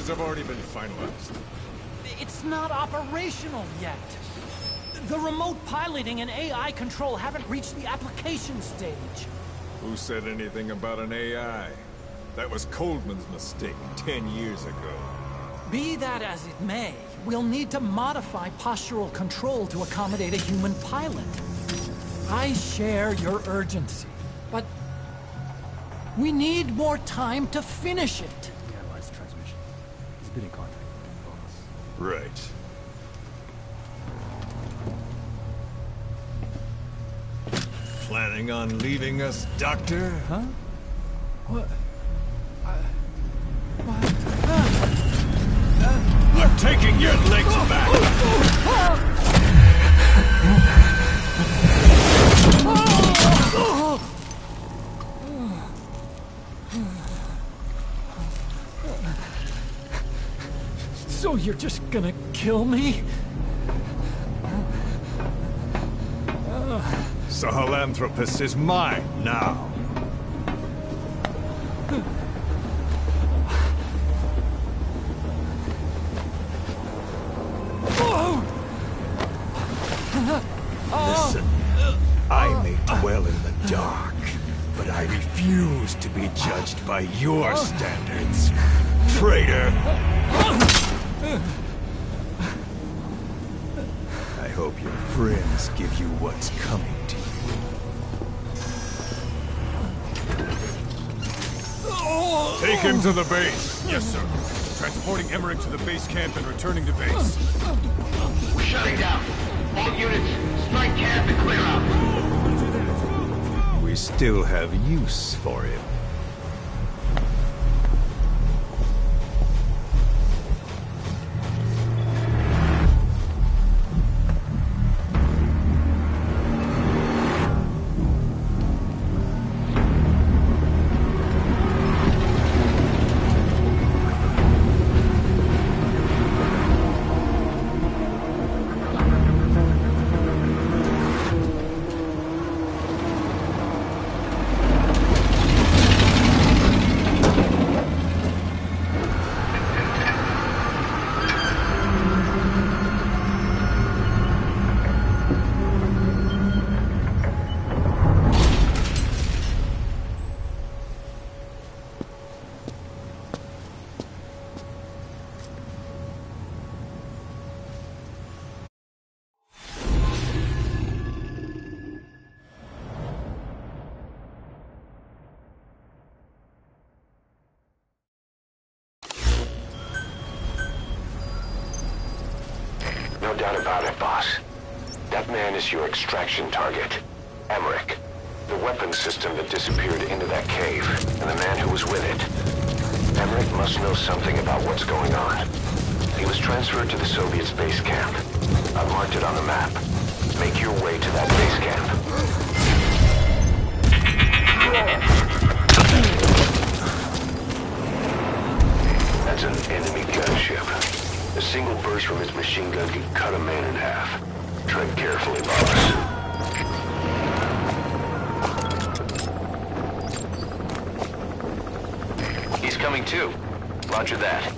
Those have already been finalized. It's not operational yet. The remote piloting and AI control haven't reached the application stage. Who said anything about an AI? That was Coldman's mistake 10 years ago. Be that as it may, we'll need to modify postural control to accommodate a human pilot. I share your urgency, but we need more time to finish it. We analyzed the transmission. He's been in contact with the boss. Right. Planning on leaving us, Doctor? Huh? What? I'm taking your legs back! So you're just gonna kill me? Sahelanthropus is mine now. Listen, I may dwell in the dark, but I refuse to be judged by your standards, traitor! I hope your friends give you what's coming to you. Take him to the base. Yes, sir. Transporting Emmerich to the base camp and returning to base. We're shutting down. All units, strike camp and clear out. We still have use for him. No doubt about it, boss. That man is your extraction target, Emmerich. The weapons system that disappeared into that cave, and the man who was with it. Emmerich must know something about what's going on. He was transferred to the Soviet base camp. I've marked it on the map. Make your way to that base camp. That's an enemy gunship. A single burst from its machine gun can cut a man in half. Tread carefully, boss. He's coming too. Roger that.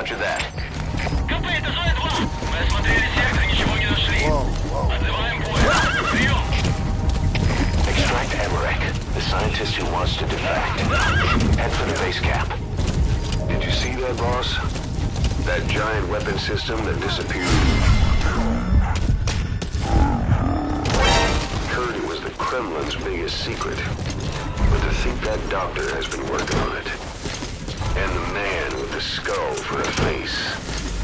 Roger that. КП, это зона 2. Мы осмотрели сектор, ничего не нашли. Отзываем бой. Прием. Extract Emmerich, the scientist who wants to defect. Head for the base camp. Did you see that, boss? That giant weapon system that disappeared? Heard it was the Kremlin's biggest secret. But to think that doctor has been working on it. And the man with the skull for a face.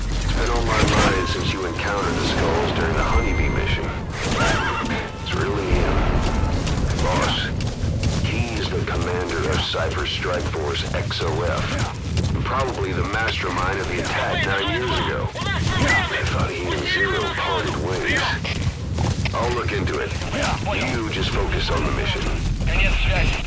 It's been on my mind since you encountered the skulls during the Honeybee mission. It's really him. Boss, he's the commander of Cypher Strike Force XOF. Probably the mastermind of the attack 9 years ago. I thought he and Zero parted ways. I'll look into it. You just focus on the mission. Конец связи.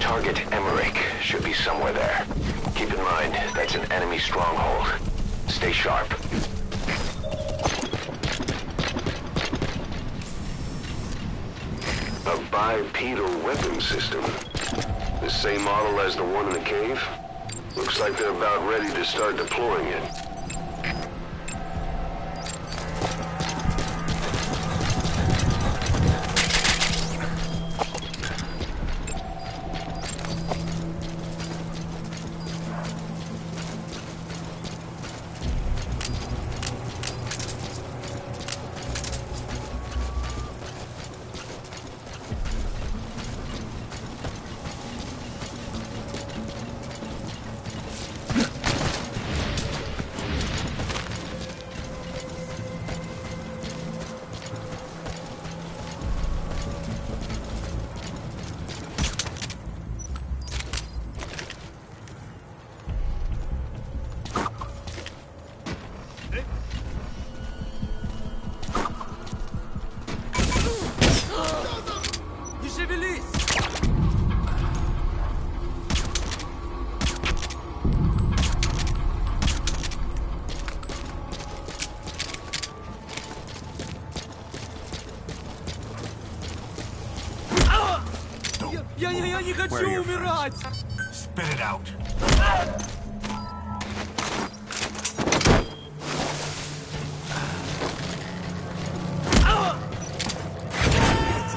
Target Emmerich should be somewhere there. Keep in mind, that's an enemy stronghold. Stay sharp. A bipedal weapon system. The same model as the one in the cave? Looks like they're about ready to start deploying it. Я не хочу умирать! Spit it out.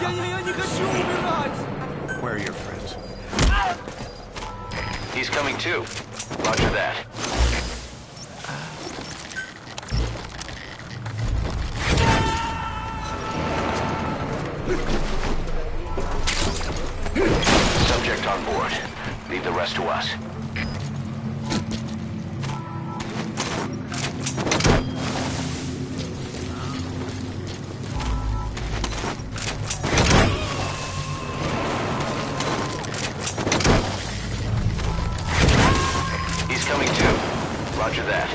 Я не хочу умирать! Where are your friends? coming too. Roger that. Subject on board. Leave the rest to us. He's coming too. Roger that.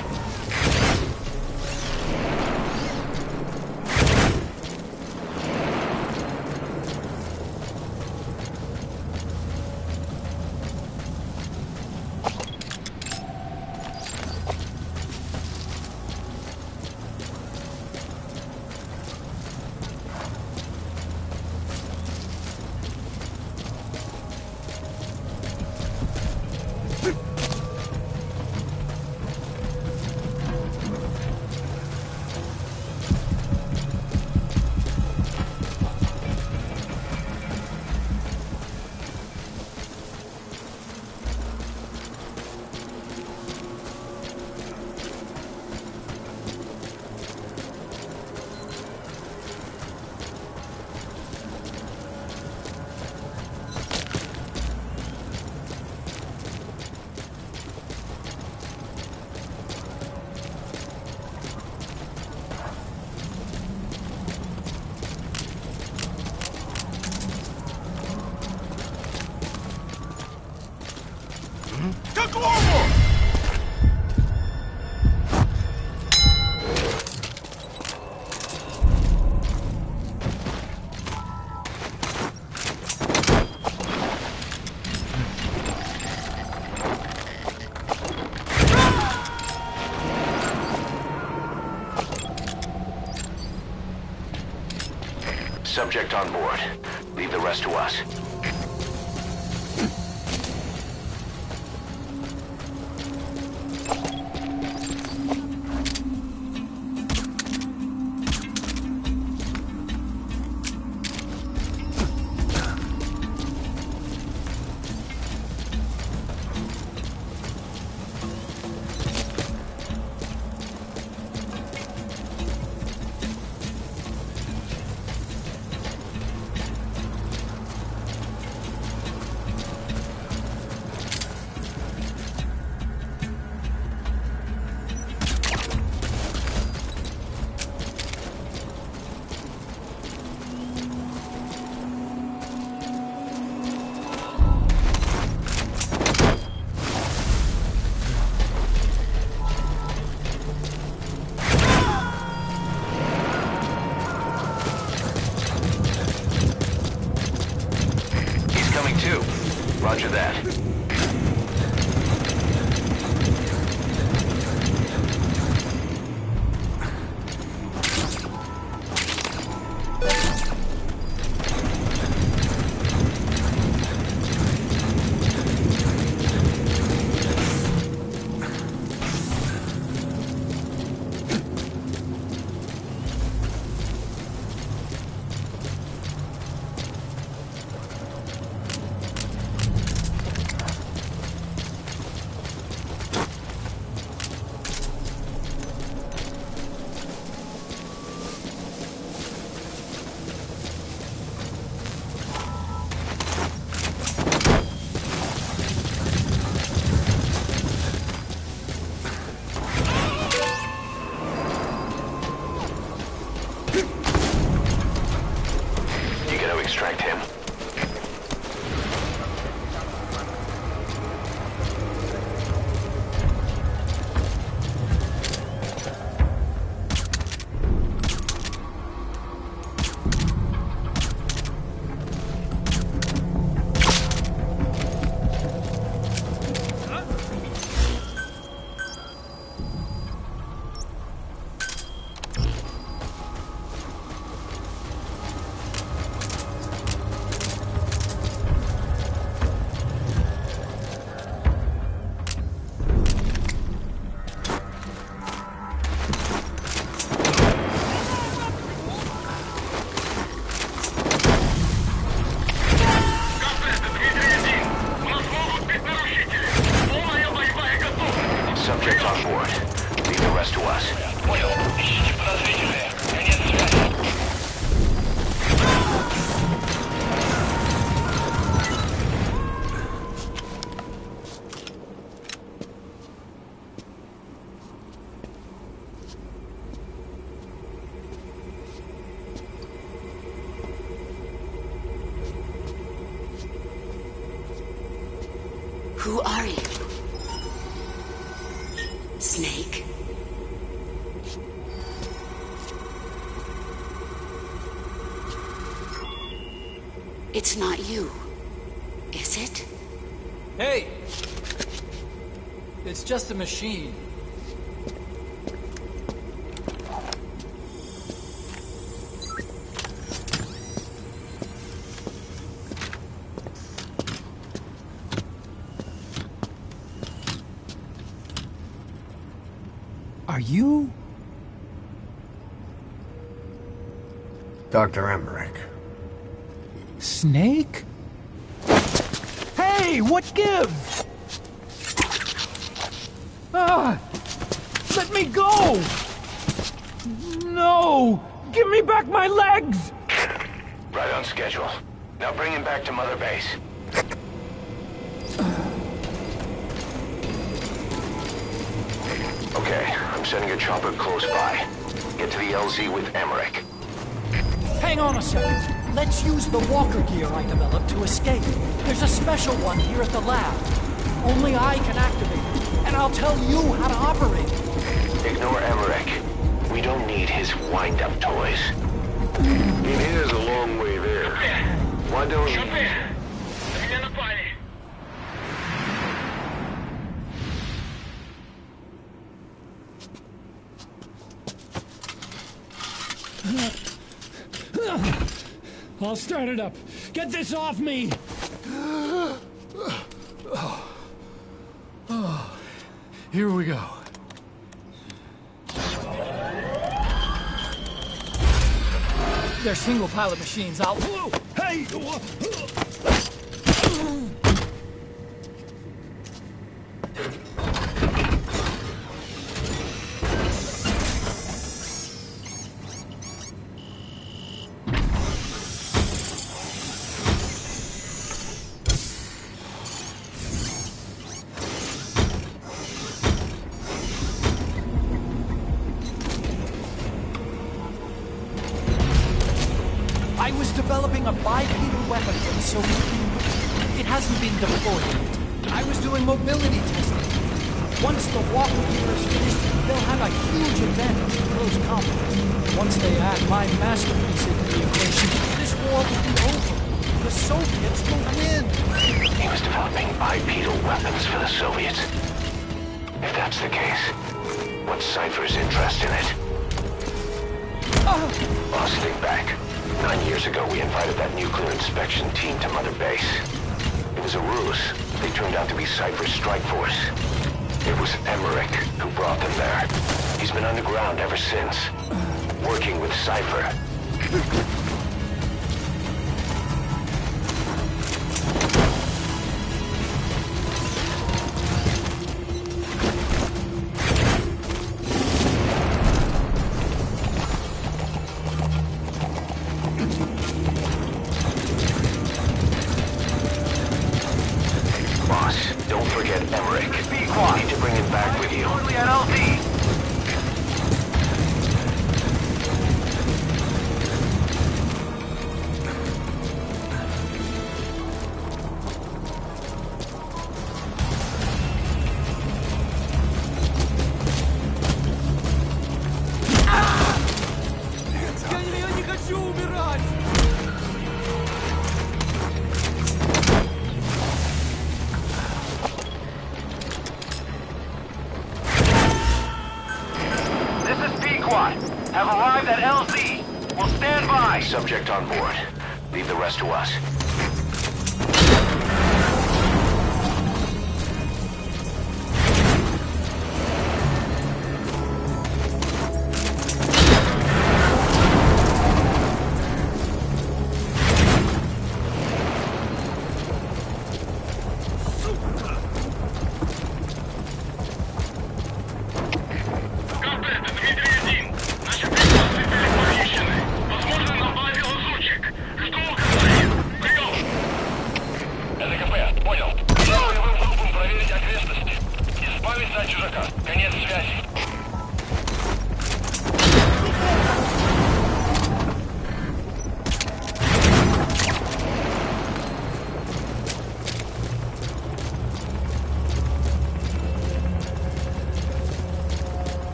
Subject on board. Leave the rest to us. Roger that. Extract him. Who are you? Snake? It's not you, is it? Hey! It's just a machine. Are you? Dr. Emmerich. Snake? Hey, what gives? Ah! Let me go! No! Give me back my legs! Right on schedule. Now bring him back to Mother Base. Okay, I'm sending a chopper close by. Get to the LZ with Emmerich. Hang on a second. Let's use the walker gear I developed to escape. There's a special one here at the lab. Only I can activate it, and I'll tell you how to operate it. Ignore Emmerich. We don't need his wind-up toys. It is a long way there. Why don't you... На меня напали. I'll start it up. Get this off me! Here we go. They're single pilot machines. I'll... Hey! I was developing a bipedal weapon for the Soviet Union. It hasn't been deployed yet. I was doing mobility testing. Once the walker gear is finished, they'll have a huge advantage in close combat. Once they add my masterpiece into the equation, this war will be over. The Soviets will win. He was developing bipedal weapons for the Soviets. If that's the case, what's Cypher's interest in it? Boss, think back. 9 years ago, we invited that nuclear inspection team to Mother Base. It was a ruse. They turned out to be Cypher's strike force. It was Emmerich who brought them there. He's been underground ever since, working with Cypher. Don't forget Emmerich. Be quiet. You need to bring him back with you. Only at LZ. Я не хочу умирать! Have arrived at LZ. We'll stand by. Subject on board. Leave the rest to us.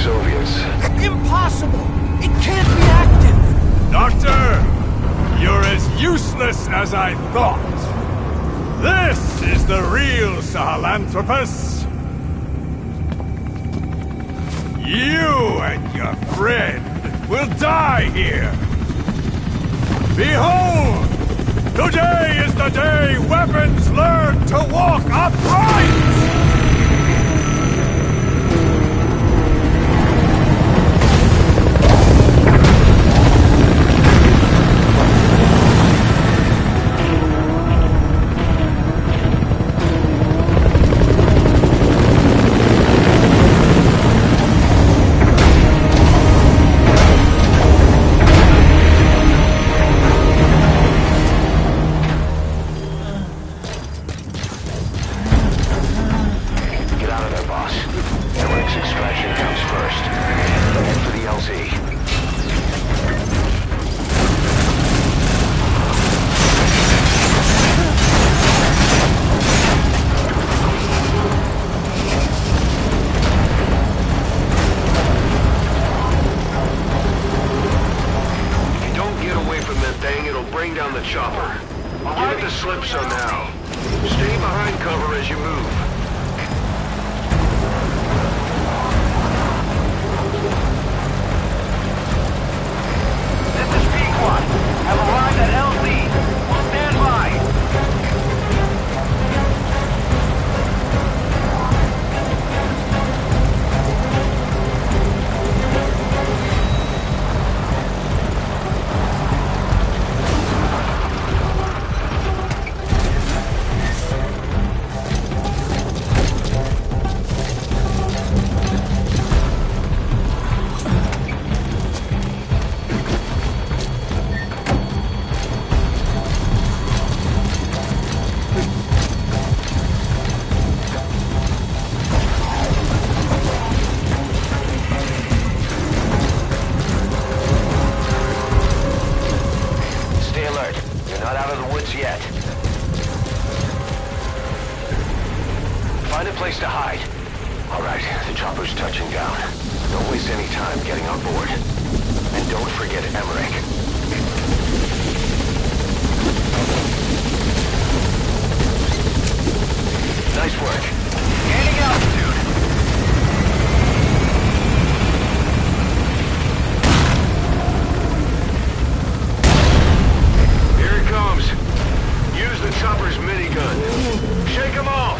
Soviets. Impossible! It can't be active! Doctor, you're as useless as I thought. This is the real Sahelanthropus. You and your friend will die here. Behold! Today is the day weapons learn to walk upright! Get out of there, boss. Eric's extraction comes first. Head for the LZ. If you don't get away from that thing, it'll bring down the chopper. Give it the slip so now. Stay behind cover as you move. This is Pequot. Have arrived at LZ. We'll stand by. Stay alert. You're not out of the woods yet. Find a place to hide. All right, the chopper's touching down. Don't waste any time getting on board. And don't forget Emmerich. Nice work. Gaining altitude. Here it comes. Use the chopper's minigun. Shake him off.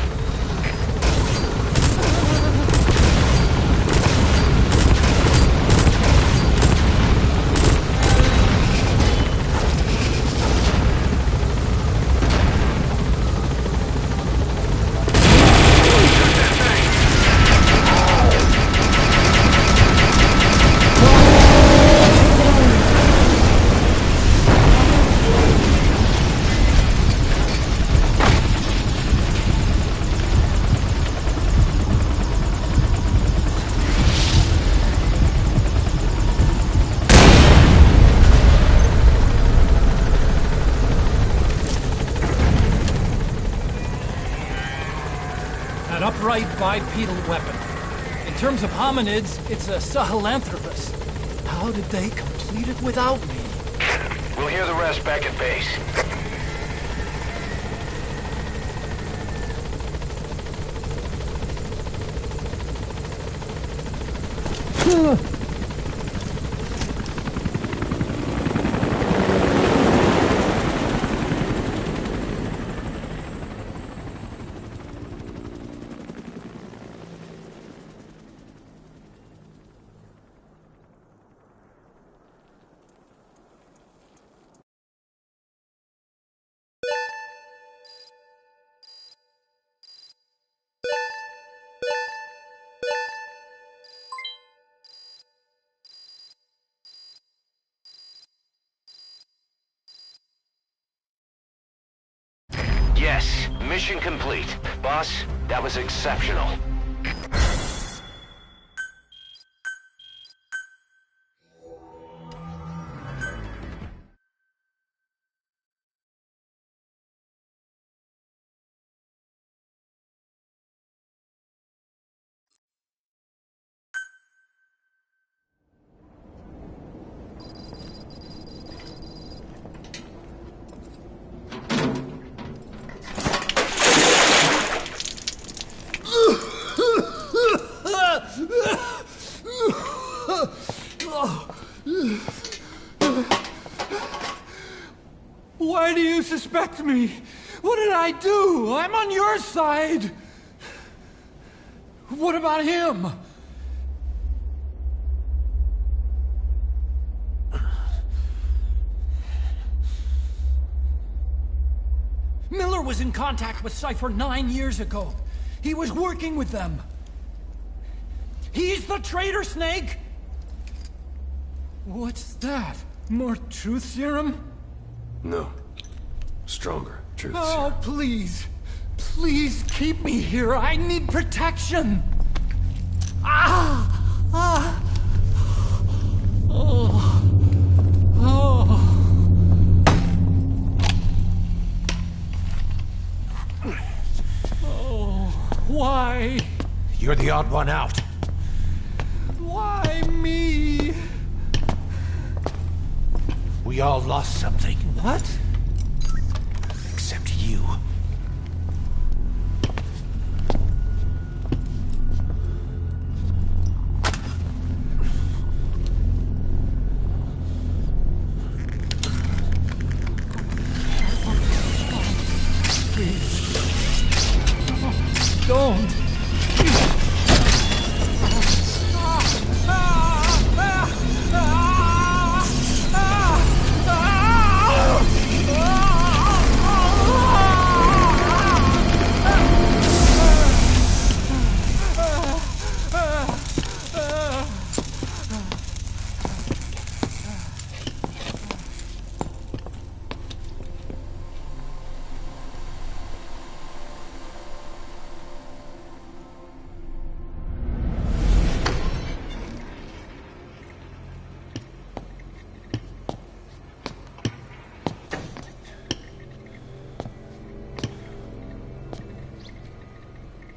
Shoot that thing. An upright bipedal weapon. In terms of hominids, it's a Sahelanthropus. How did they complete it without me? We'll hear the rest back at base. Yes, mission complete. Boss, that was exceptional. Why do you suspect me? What did I do? I'm on your side. What about him? Miller was in contact with Cypher 9 years ago. He was working with them. He's the traitor, Snake! What's that? More truth serum? No. Stronger truth Oh, serum. please. Please keep me here. I need protection. Ah! Ah! Oh. Oh. Oh. Why? You're the odd one out. Why me? We all lost something. What? Except you. Don't.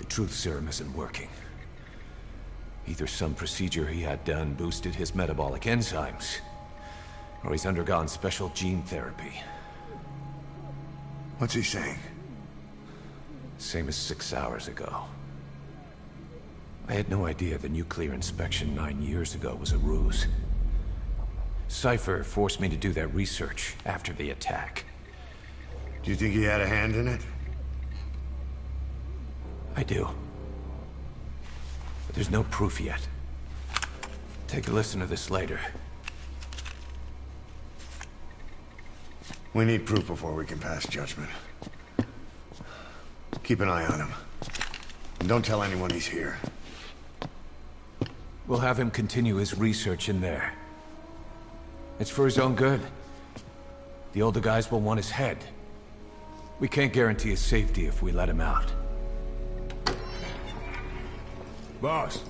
Truth serum isn't working. Either some procedure he had done boosted his metabolic enzymes, or he's undergone special gene therapy. What's he saying? Same as 6 hours ago. I had no idea the nuclear inspection 9 years ago was a ruse. Cypher forced me to do that research after the attack. Do you think he had a hand in it? I do. But there's no proof yet. Take a listen to this later. We need proof before we can pass judgment. Keep an eye on him. And don't tell anyone he's here. We'll have him continue his research in there. It's for his own good. The older guys will want his head. We can't guarantee his safety if we let him out. Boss.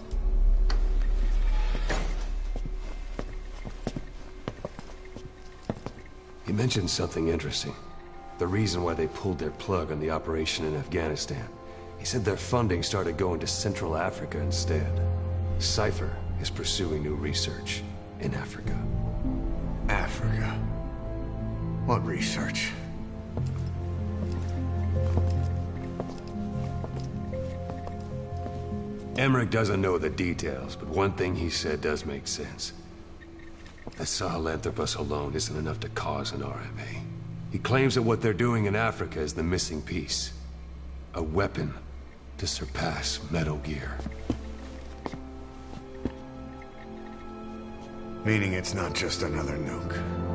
He mentioned something interesting. The reason why they pulled their plug on the operation in Afghanistan. He said their funding started going to Central Africa instead. Cypher is pursuing new research in Africa. Africa? What research? Emmerich doesn't know the details, but one thing he said does make sense. The Sahelanthropus alone isn't enough to cause an RMA. He claims that what they're doing in Africa is the missing piece. A weapon to surpass Metal Gear. Meaning it's not just another nuke.